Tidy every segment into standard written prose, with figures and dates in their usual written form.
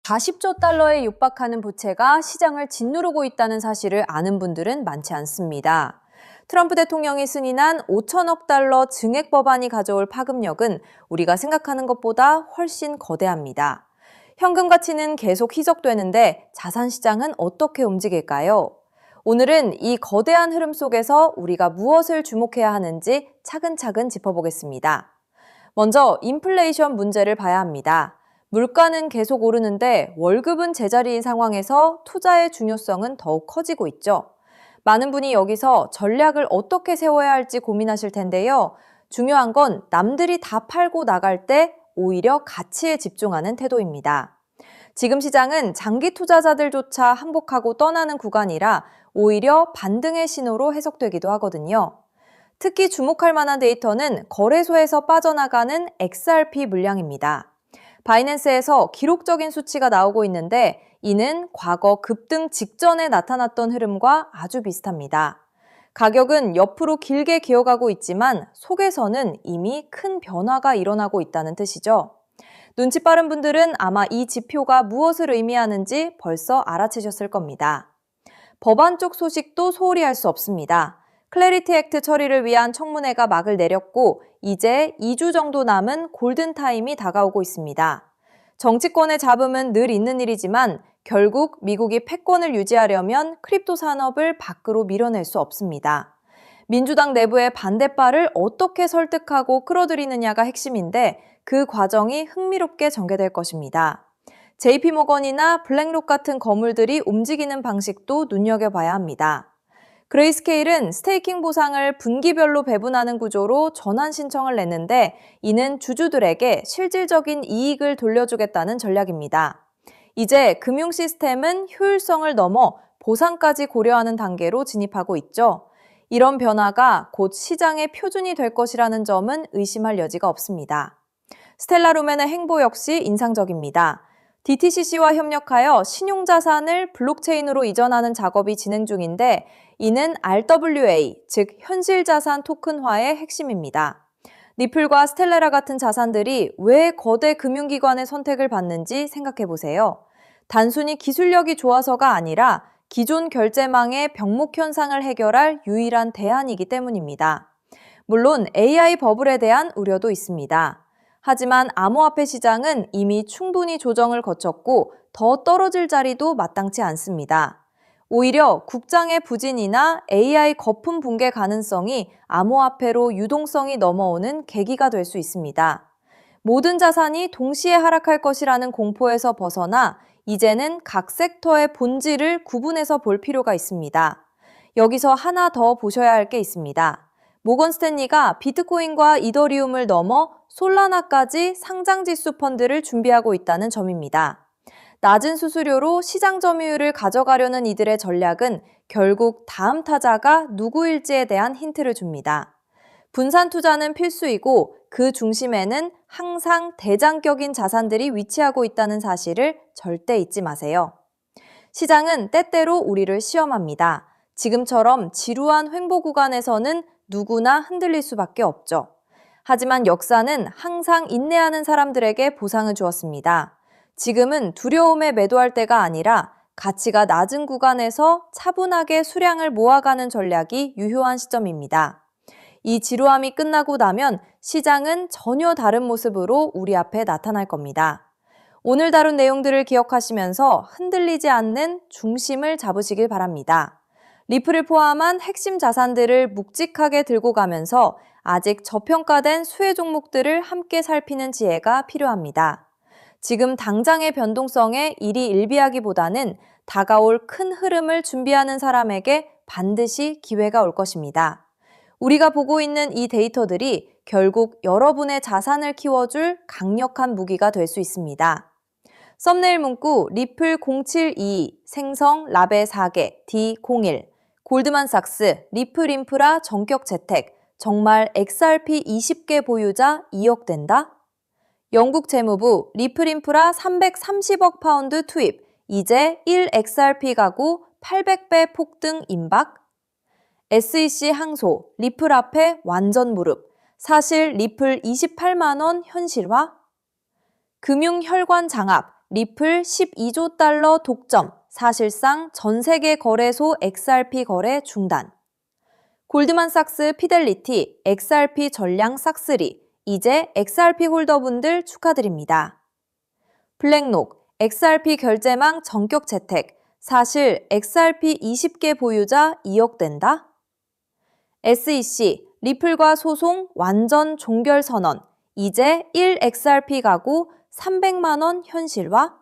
40조 달러에 육박하는 부채가 시장을 짓누르고 있다는 사실을 아는 분들은 많지 않습니다. 트럼프 대통령이 승인한 5천억 달러 증액 법안이 가져올 파급력은 우리가 생각하는 것보다 훨씬 거대합니다. 현금 가치는 계속 희석되는데 자산 시장은 어떻게 움직일까요? 오늘은 이 거대한 흐름 속에서 우리가 무엇을 주목해야 하는지 차근차근 짚어보겠습니다. 먼저 인플레이션 문제를 봐야 합니다. 물가는 계속 오르는데 월급은 제자리인 상황에서 투자의 중요성은 더욱 커지고 있죠. 많은 분이 여기서 전략을 어떻게 세워야 할지 고민하실 텐데요. 중요한 건 남들이 다 팔고 나갈 때 오히려 가치에 집중하는 태도입니다. 지금 시장은 장기 투자자들조차 항복하고 떠나는 구간이라 오히려 반등의 신호로 해석되기도 하거든요. 특히 주목할 만한 데이터는 거래소에서 빠져나가는 XRP 물량입니다. 바이낸스에서 기록적인 수치가 나오고 있는데 이는 과거 급등 직전에 나타났던 흐름과 아주 비슷합니다. 가격은 옆으로 길게 기어가고 있지만 속에서는 이미 큰 변화가 일어나고 있다는 뜻이죠. 눈치 빠른 분들은 아마 이 지표가 무엇을 의미하는지 벌써 알아채셨을 겁니다. 법안 쪽 소식도 소홀히 할 수 없습니다. 클래리티 액트 처리를 위한 청문회가 막을 내렸고 이제 2주 정도 남은 골든타임이 다가오고 있습니다. 정치권의 잡음은 늘 있는 일이지만 결국 미국이 패권을 유지하려면 크립토 산업을 밖으로 밀어낼 수 없습니다. 민주당 내부의 반대파를 어떻게 설득하고 끌어들이느냐가 핵심인데 그 과정이 흥미롭게 전개될 것입니다. JP모건이나 블랙록 같은 거물들이 움직이는 방식도 눈여겨봐야 합니다. 그레이스케일은 스테이킹 보상을 분기별로 배분하는 구조로 전환 신청을 냈는데 이는 주주들에게 실질적인 이익을 돌려주겠다는 전략입니다. 이제 금융 시스템은 효율성을 넘어 보상까지 고려하는 단계로 진입하고 있죠. 이런 변화가 곧 시장의 표준이 될 것이라는 점은 의심할 여지가 없습니다. 스텔라루멘의 행보 역시 인상적입니다. DTCC와 협력하여 신용자산을 블록체인으로 이전하는 작업이 진행 중인데 이는 RWA, 즉 현실자산 토큰화의 핵심입니다. 리플과 스텔라라 같은 자산들이 왜 거대 금융기관의 선택을 받는지 생각해보세요. 단순히 기술력이 좋아서가 아니라 기존 결제망의 병목 현상을 해결할 유일한 대안이기 때문입니다. 물론 AI 버블에 대한 우려도 있습니다. 하지만 암호화폐 시장은 이미 충분히 조정을 거쳤고 더 떨어질 자리도 마땅치 않습니다. 오히려 국장의 부진이나 AI 거품 붕괴 가능성이 암호화폐로 유동성이 넘어오는 계기가 될 수 있습니다. 모든 자산이 동시에 하락할 것이라는 공포에서 벗어나 이제는 각 섹터의 본질을 구분해서 볼 필요가 있습니다. 여기서 하나 더 보셔야 할 게 있습니다. 모건 스탠리가 비트코인과 이더리움을 넘어 솔라나까지 상장지수 펀드를 준비하고 있다는 점입니다. 낮은 수수료로 시장 점유율을 가져가려는 이들의 전략은 결국 다음 타자가 누구일지에 대한 힌트를 줍니다. 분산 투자는 필수이고 그 중심에는 항상 대장격인 자산들이 위치하고 있다는 사실을 절대 잊지 마세요. 시장은 때때로 우리를 시험합니다. 지금처럼 지루한 횡보 구간에서는 누구나 흔들릴 수밖에 없죠. 하지만 역사는 항상 인내하는 사람들에게 보상을 주었습니다. 지금은 두려움에 매도할 때가 아니라 가치가 낮은 구간에서 차분하게 수량을 모아가는 전략이 유효한 시점입니다. 이 지루함이 끝나고 나면 시장은 전혀 다른 모습으로 우리 앞에 나타날 겁니다. 오늘 다룬 내용들을 기억하시면서 흔들리지 않는 중심을 잡으시길 바랍니다. 리플을 포함한 핵심 자산들을 묵직하게 들고 가면서 아직 저평가된 수혜 종목들을 함께 살피는 지혜가 필요합니다. 지금 당장의 변동성에 일희일비하기보다는 다가올 큰 흐름을 준비하는 사람에게 반드시 기회가 올 것입니다. 우리가 보고 있는 이 데이터들이 결국 여러분의 자산을 키워줄 강력한 무기가 될 수 있습니다. 썸네일 문구 리플 072, 생성 라베 4개, D01, 골드만삭스, 리플 인프라 전격 재택, 정말 XRP 20개 보유자 2억 된다? 영국 재무부 리플 인프라 330억 파운드 투입, 이제 1XRP 가구 800배 폭등 임박? SEC 항소, 리플 앞에 완전 무릎, 사실 리플 28만원 현실화? 금융 혈관 장압, 리플 12조 달러 독점, 사실상 전 세계 거래소 XRP 거래 중단. 골드만삭스 피델리티, XRP 전량 싹쓸이, 이제 XRP 홀더분들 축하드립니다. 블랙록, XRP 결제망 전격 채택, 사실 XRP 20개 보유자 2억 된다? SEC, 리플과 소송 완전 종결 선언, 이제 1XRP 가구 300만 원 현실화?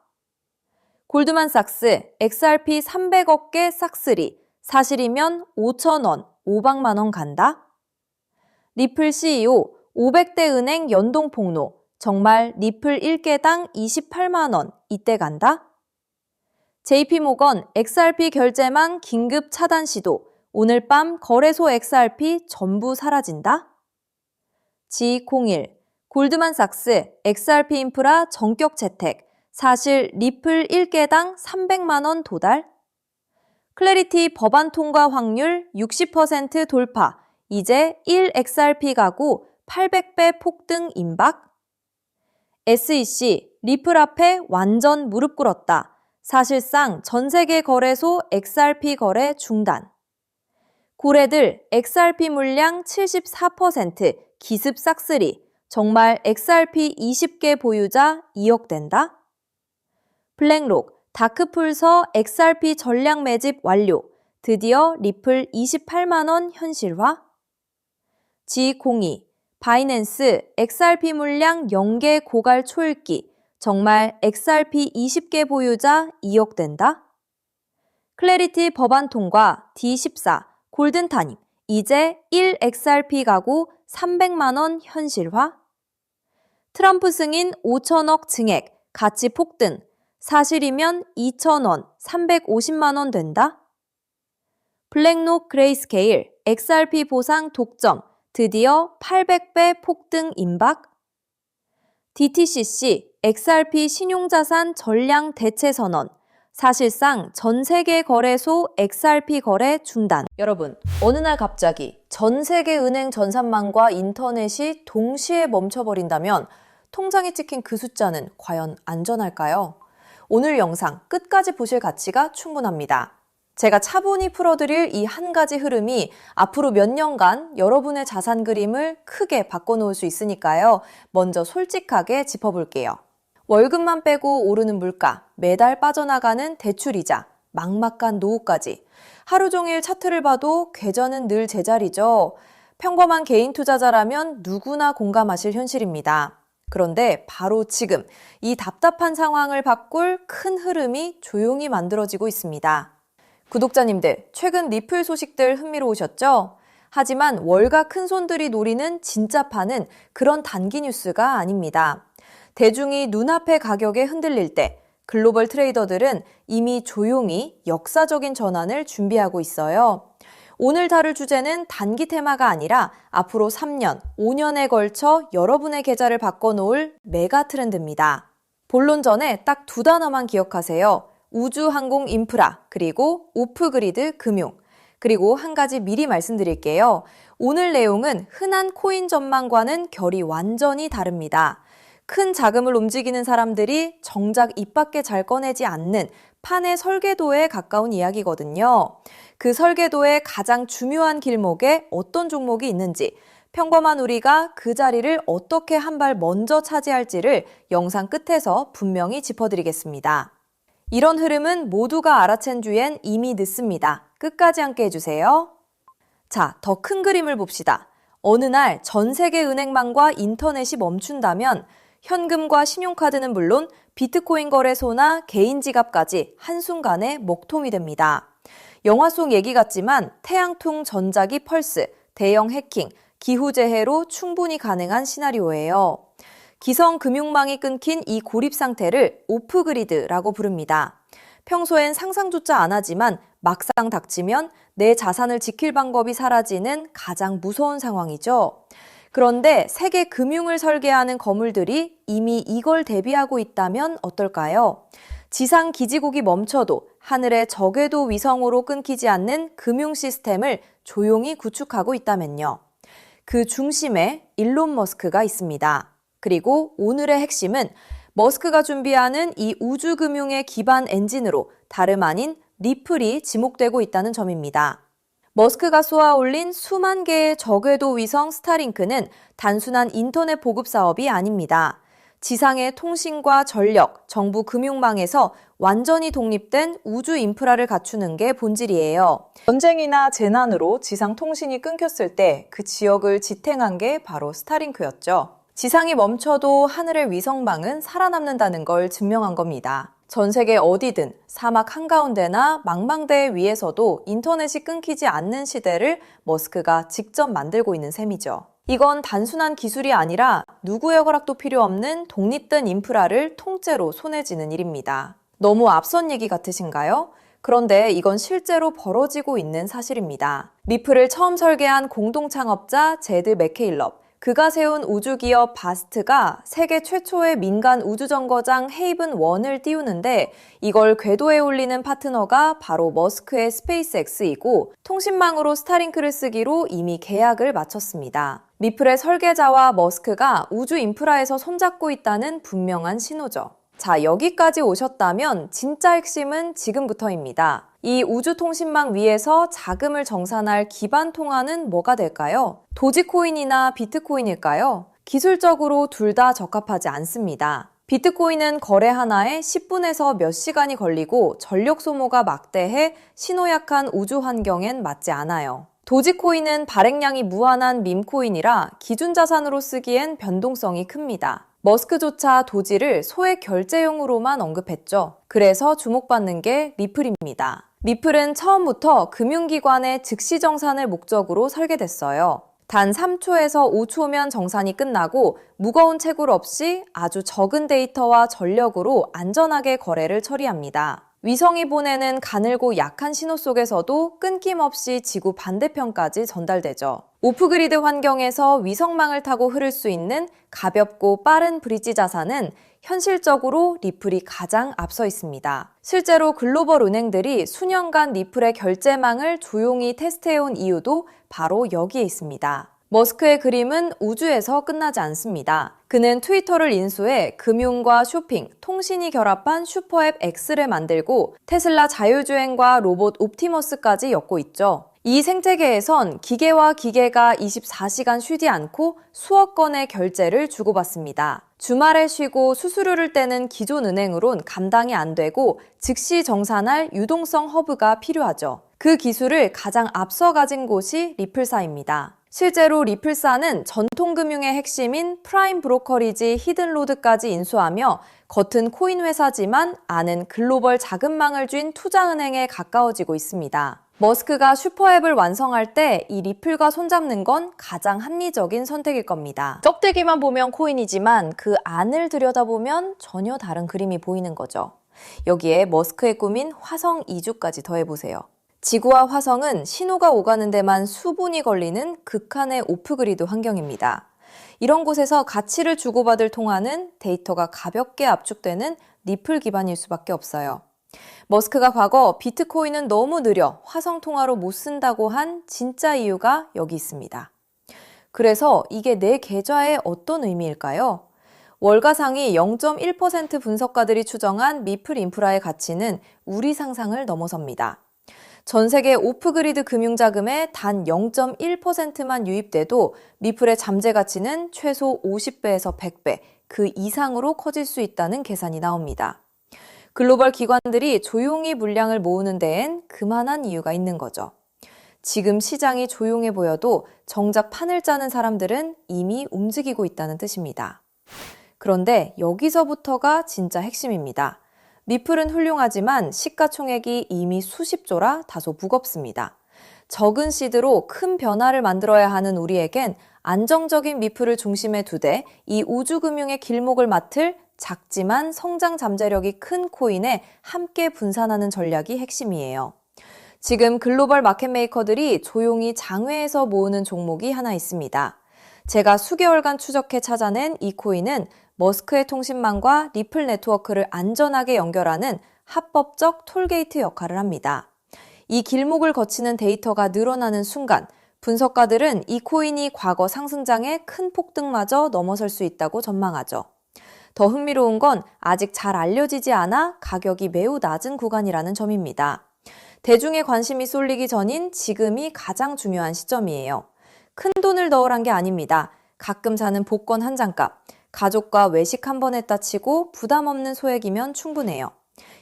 골드만삭스, XRP 300억 개 싹쓸이, 사실이면 5,000원, 500만 원 간다? 리플 CEO, 500대 은행 연동 폭로, 정말 리플 1개당 28만 원, 이때 간다? JP모건, XRP 결제망 긴급 차단 시도, 오늘 밤 거래소 XRP 전부 사라진다? G01, 골드만삭스, XRP 인프라 전격 채택, 사실 리플 1개당 300만 원 도달? 클래리티 법안 통과 확률 60% 돌파, 이제 1XRP 가구 800배 폭등 임박? SEC, 리플 앞에 완전 무릎 꿇었다. 사실상 전 세계 거래소 XRP 거래 중단. 고래들 XRP 물량 74% 기습 싹쓸이, 정말 XRP 20개 보유자 2억 된다? 블랙록, 다크풀서 XRP 전량 매집 완료, 드디어 리플 28만 원 현실화? G02, 바이낸스 XRP 물량 0개 고갈 초읽기, 정말 XRP 20개 보유자 2억 된다? 클래리티 법안 통과 D14, 골든타님, 이제 1XRP 가구 300만 원 현실화? 트럼프 승인 5천억 증액, 가치 폭등, 사실이면 2,000원, 350만 원 된다? 블랙록 그레이스케일, XRP 보상 독점, 드디어 800배 폭등 임박? DTCC, XRP 신용자산 전량 대체 선언, 사실상 전 세계 거래소 XRP 거래 중단. 여러분, 어느 날 갑자기 전 세계 은행 전산망과 인터넷이 동시에 멈춰버린다면 통장에 찍힌 그 숫자는 과연 안전할까요? 오늘 영상 끝까지 보실 가치가 충분합니다. 제가 차분히 풀어드릴 이 한 가지 흐름이 앞으로 몇 년간 여러분의 자산 그림을 크게 바꿔놓을 수 있으니까요. 먼저 솔직하게 짚어볼게요. 월급만 빼고 오르는 물가, 매달 빠져나가는 대출이자, 막막한 노후까지. 하루 종일 차트를 봐도 궤전은 늘 제자리죠. 평범한 개인 투자자라면 누구나 공감하실 현실입니다. 그런데 바로 지금 이 답답한 상황을 바꿀 큰 흐름이 조용히 만들어지고 있습니다. 구독자님들, 최근 리플 소식들 흥미로우셨죠? 하지만 월가 큰손들이 노리는 진짜 판은 그런 단기 뉴스가 아닙니다. 대중이 눈앞의 가격에 흔들릴 때 글로벌 트레이더들은 이미 조용히 역사적인 전환을 준비하고 있어요. 오늘 다룰 주제는 단기 테마가 아니라 앞으로 3년, 5년에 걸쳐 여러분의 계좌를 바꿔놓을 메가 트렌드입니다. 본론 전에 딱 두 단어만 기억하세요. 우주 항공 인프라, 그리고 오프그리드 금융. 그리고 한 가지 미리 말씀드릴게요. 오늘 내용은 흔한 코인 전망과는 결이 완전히 다릅니다. 큰 자금을 움직이는 사람들이 정작 입 밖에 잘 꺼내지 않는 판의 설계도에 가까운 이야기거든요. 그 설계도의 가장 중요한 길목에 어떤 종목이 있는지, 평범한 우리가 그 자리를 어떻게 한 발 먼저 차지할지를 영상 끝에서 분명히 짚어드리겠습니다. 이런 흐름은 모두가 알아챈 뒤엔 이미 늦습니다. 끝까지 함께 해주세요. 자, 더 큰 그림을 봅시다. 어느 날 전 세계 은행망과 인터넷이 멈춘다면 현금과 신용카드는 물론 비트코인 거래소나 개인 지갑까지 한순간에 먹통이 됩니다. 영화 속 얘기 같지만 태양풍 전자기 펄스, 대형 해킹, 기후재해로 충분히 가능한 시나리오예요. 기성 금융망이 끊긴 이 고립 상태를 오프그리드라고 부릅니다. 평소엔 상상조차 안 하지만 막상 닥치면 내 자산을 지킬 방법이 사라지는 가장 무서운 상황이죠. 그런데 세계 금융을 설계하는 거물들이 이미 이걸 대비하고 있다면 어떨까요? 지상 기지국이 멈춰도 하늘의 저궤도 위성으로 끊기지 않는 금융 시스템을 조용히 구축하고 있다면요. 그 중심에 일론 머스크가 있습니다. 그리고 오늘의 핵심은 머스크가 준비하는 이 우주금융의 기반 엔진으로 다름 아닌 리플이 지목되고 있다는 점입니다. 머스크가 쏘아올린 수만 개의 저궤도 위성 스타링크는 단순한 인터넷 보급 사업이 아닙니다. 지상의 통신과 전력, 정부 금융망에서 완전히 독립된 우주 인프라를 갖추는 게 본질이에요. 전쟁이나 재난으로 지상 통신이 끊겼을 때 그 지역을 지탱한 게 바로 스타링크였죠. 지상이 멈춰도 하늘의 위성망은 살아남는다는 걸 증명한 겁니다. 전 세계 어디든 사막 한가운데나 망망대해 위에서도 인터넷이 끊기지 않는 시대를 머스크가 직접 만들고 있는 셈이죠. 이건 단순한 기술이 아니라 누구의 허락도 필요 없는 독립된 인프라를 통째로 손에 쥐는 일입니다. 너무 앞선 얘기 같으신가요? 그런데 이건 실제로 벌어지고 있는 사실입니다. 리플을 처음 설계한 공동창업자 제드 맥케일럽, 그가 세운 우주기업 바스트가 세계 최초의 민간 우주정거장 헤이븐1을 띄우는데 이걸 궤도에 올리는 파트너가 바로 머스크의 스페이스X이고 통신망으로 스타링크를 쓰기로 이미 계약을 마쳤습니다. 리플의 설계자와 머스크가 우주 인프라에서 손잡고 있다는 분명한 신호죠. 자, 여기까지 오셨다면 진짜 핵심은 지금부터입니다. 이 우주통신망 위에서 자금을 정산할 기반 통화는 뭐가 될까요? 도지코인이나 비트코인일까요? 기술적으로 둘 다 적합하지 않습니다. 비트코인은 거래 하나에 10분에서 몇 시간이 걸리고 전력 소모가 막대해 신호 약한 우주 환경엔 맞지 않아요. 도지코인은 발행량이 무한한 밈코인이라 기준 자산으로 쓰기엔 변동성이 큽니다. 머스크조차 도지를 소액 결제용으로만 언급했죠. 그래서 주목받는 게 리플입니다. 리플은 처음부터 금융기관의 즉시 정산을 목적으로 설계됐어요. 단 3초에서 5초면 정산이 끝나고 무거운 채굴 없이 아주 적은 데이터와 전력으로 안전하게 거래를 처리합니다. 위성이 보내는 가늘고 약한 신호 속에서도 끊김없이 지구 반대편까지 전달되죠. 오프그리드 환경에서 위성망을 타고 흐를 수 있는 가볍고 빠른 브릿지 자산은 현실적으로 리플이 가장 앞서 있습니다. 실제로 글로벌 은행들이 수년간 리플의 결제망을 조용히 테스트해온 이유도 바로 여기에 있습니다. 머스크의 그림은 우주에서 끝나지 않습니다. 그는 트위터를 인수해 금융과 쇼핑, 통신이 결합한 슈퍼앱 X를 만들고 테슬라 자율주행과 로봇 옵티머스까지 엮고 있죠. 이 생태계에선 기계와 기계가 24시간 쉬지 않고 수억 건의 결제를 주고받습니다. 주말에 쉬고 수수료를 떼는 기존 은행으론 감당이 안 되고 즉시 정산할 유동성 허브가 필요하죠. 그 기술을 가장 앞서 가진 곳이 리플사입니다. 실제로 리플사는 전통금융의 핵심인 프라임 브로커리지 히든로드까지 인수하며 겉은 코인 회사지만 안은 글로벌 자금망을 쥔 투자은행에 가까워지고 있습니다. 머스크가 슈퍼앱을 완성할 때 이 리플과 손잡는 건 가장 합리적인 선택일 겁니다. 껍데기만 보면 코인이지만 그 안을 들여다보면 전혀 다른 그림이 보이는 거죠. 여기에 머스크의 꿈인 화성 이주까지 더해보세요. 지구와 화성은 신호가 오가는 데만 수분이 걸리는 극한의 오프그리드 환경입니다. 이런 곳에서 가치를 주고받을 통화는 데이터가 가볍게 압축되는 리플 기반일 수밖에 없어요. 머스크가 과거 비트코인은 너무 느려 화성 통화로 못 쓴다고 한 진짜 이유가 여기 있습니다. 그래서 이게 내 계좌에 어떤 의미일까요? 월가상위 0.1% 분석가들이 추정한 리플 인프라의 가치는 우리 상상을 넘어섭니다. 전 세계 오프그리드 금융자금의 단 0.1%만 유입돼도 리플의 잠재 가치는 최소 50배에서 100배, 그 이상으로 커질 수 있다는 계산이 나옵니다. 글로벌 기관들이 조용히 물량을 모으는 데엔 그만한 이유가 있는 거죠. 지금 시장이 조용해 보여도 정작 판을 짜는 사람들은 이미 움직이고 있다는 뜻입니다. 그런데 여기서부터가 진짜 핵심입니다. 리플은 훌륭하지만 시가총액이 이미 수십조라 다소 무겁습니다. 적은 시드로 큰 변화를 만들어야 하는 우리에겐 안정적인 리플을 중심에 두되 이 우주금융의 길목을 맡을 작지만 성장 잠재력이 큰 코인에 함께 분산하는 전략이 핵심이에요. 지금 글로벌 마켓메이커들이 조용히 장외에서 모으는 종목이 하나 있습니다. 제가 수개월간 추적해 찾아낸 이 코인은 머스크의 통신망과 리플 네트워크를 안전하게 연결하는 합법적 톨게이트 역할을 합니다. 이 길목을 거치는 데이터가 늘어나는 순간 분석가들은 이 코인이 과거 상승장의 큰 폭등마저 넘어설 수 있다고 전망하죠. 더 흥미로운 건 아직 잘 알려지지 않아 가격이 매우 낮은 구간이라는 점입니다. 대중의 관심이 쏠리기 전인 지금이 가장 중요한 시점이에요. 큰 돈을 넣으란 게 아닙니다. 가끔 사는 복권 한 장값, 가족과 외식 한 번 했다 치고 부담 없는 소액이면 충분해요.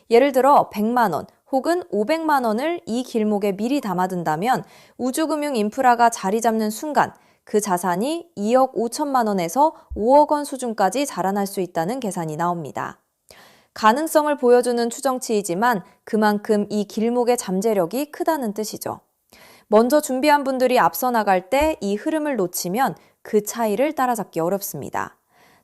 예를 들어 100만 원 혹은 500만 원을 이 길목에 미리 담아둔다면 우주금융 인프라가 자리 잡는 순간 그 자산이 2억 5천만 원에서 5억 원 수준까지 자라날 수 있다는 계산이 나옵니다. 가능성을 보여주는 추정치이지만 그만큼 이 길목의 잠재력이 크다는 뜻이죠. 먼저 준비한 분들이 앞서 나갈 때 이 흐름을 놓치면 그 차이를 따라잡기 어렵습니다.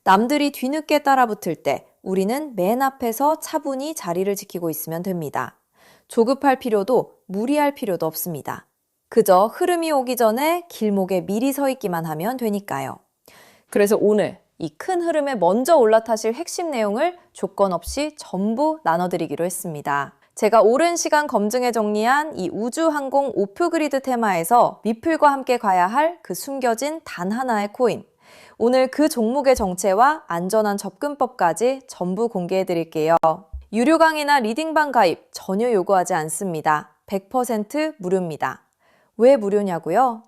남들이 뒤늦게 따라붙을 때 우리는 맨 앞에서 차분히 자리를 지키고 있으면 됩니다. 조급할 필요도 무리할 필요도 없습니다. 그저 흐름이 오기 전에 길목에 미리 서 있기만 하면 되니까요. 그래서 오늘 이 큰 흐름에 먼저 올라타실 핵심 내용을 조건 없이 전부 나눠드리기로 했습니다. 제가 오랜 시간 검증해 정리한 이 우주항공 오프그리드 테마에서 미플과 함께 가야 할 그 숨겨진 단 하나의 코인. 오늘 그 종목의 정체와 안전한 접근법까지 전부 공개해 드릴게요. 유료 강의나 리딩방 가입 전혀 요구하지 않습니다. 100% 무료입니다. 왜 무료냐고요?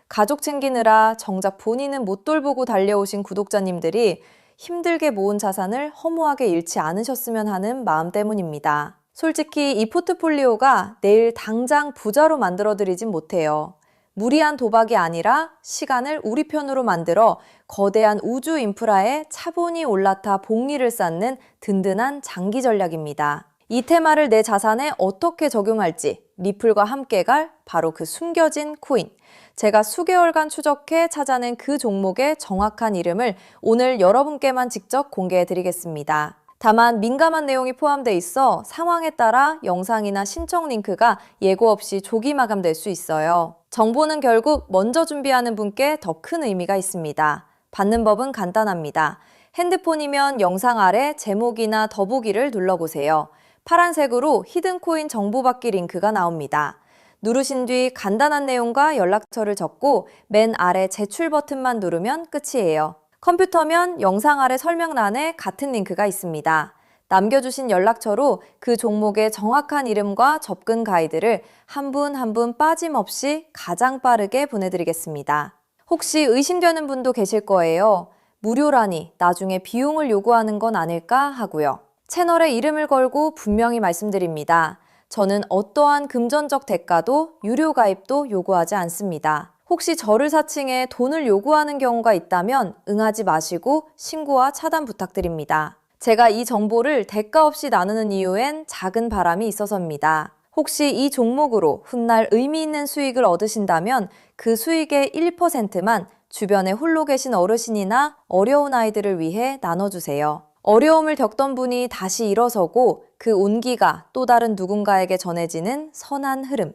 가족 챙기느라 정작 본인은 못 돌보고 달려오신 구독자님들이 힘들게 모은 자산을 허무하게 잃지 않으셨으면 하는 마음 때문입니다. 솔직히 이 포트폴리오가 내일 당장 부자로 만들어드리진 못해요. 무리한 도박이 아니라 시간을 우리 편으로 만들어 거대한 우주 인프라에 차분히 올라타 복리를 쌓는 든든한 장기 전략입니다. 이 테마를 내 자산에 어떻게 적용할지 리플과 함께 갈 바로 그 숨겨진 코인. 제가 수개월간 추적해 찾아낸 그 종목의 정확한 이름을 오늘 여러분께만 직접 공개해 드리겠습니다. 다만 민감한 내용이 포함되어 있어 상황에 따라 영상이나 신청 링크가 예고 없이 조기 마감될 수 있어요. 정보는 결국 먼저 준비하는 분께 더 큰 의미가 있습니다. 받는 법은 간단합니다. 핸드폰이면 영상 아래 제목이나 더보기를 눌러보세요. 파란색으로 히든코인 정보받기 링크가 나옵니다. 누르신 뒤 간단한 내용과 연락처를 적고 맨 아래 제출 버튼만 누르면 끝이에요. 컴퓨터면 영상 아래 설명란에 같은 링크가 있습니다. 남겨주신 연락처로 그 종목의 정확한 이름과 접근 가이드를 한 분 한 분 빠짐없이 가장 빠르게 보내드리겠습니다. 혹시 의심되는 분도 계실 거예요. 무료라니 나중에 비용을 요구하는 건 아닐까 하고요. 채널에 이름을 걸고 분명히 말씀드립니다. 저는 어떠한 금전적 대가도 유료 가입도 요구하지 않습니다. 혹시 저를 사칭해 돈을 요구하는 경우가 있다면 응하지 마시고 신고와 차단 부탁드립니다. 제가 이 정보를 대가 없이 나누는 이유엔 작은 바람이 있어서입니다. 혹시 이 종목으로 훗날 의미 있는 수익을 얻으신다면 그 수익의 1%만 주변에 홀로 계신 어르신이나 어려운 아이들을 위해 나눠주세요. 어려움을 겪던 분이 다시 일어서고 그 온기가 또 다른 누군가에게 전해지는 선한 흐름.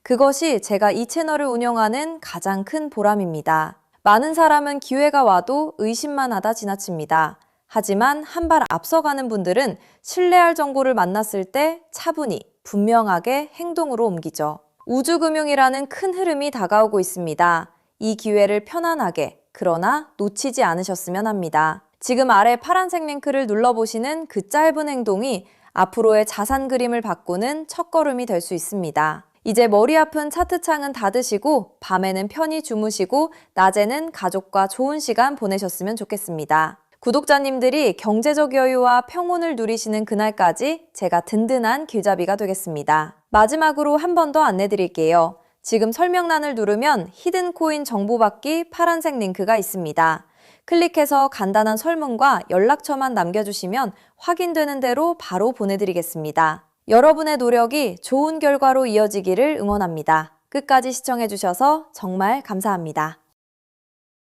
그것이 제가 이 채널을 운영하는 가장 큰 보람입니다. 많은 사람은 기회가 와도 의심만 하다 지나칩니다. 하지만 한 발 앞서가는 분들은 신뢰할 정보를 만났을 때 차분히 분명하게 행동으로 옮기죠. 우주금융이라는 큰 흐름이 다가오고 있습니다. 이 기회를 편안하게 그러나 놓치지 않으셨으면 합니다. 지금 아래 파란색 링크를 눌러보시는 그 짧은 행동이 앞으로의 자산 그림을 바꾸는 첫걸음이 될 수 있습니다. 이제 머리 아픈 차트창은 닫으시고 밤에는 편히 주무시고 낮에는 가족과 좋은 시간 보내셨으면 좋겠습니다. 구독자님들이 경제적 여유와 평온을 누리시는 그날까지 제가 든든한 길잡이가 되겠습니다. 마지막으로 한 번 더 안내드릴게요. 지금 설명란을 누르면 히든코인 정보받기 파란색 링크가 있습니다. 클릭해서 간단한 설문과 연락처만 남겨주시면 확인되는 대로 바로 보내드리겠습니다. 여러분의 노력이 좋은 결과로 이어지기를 응원합니다. 끝까지 시청해주셔서 정말 감사합니다.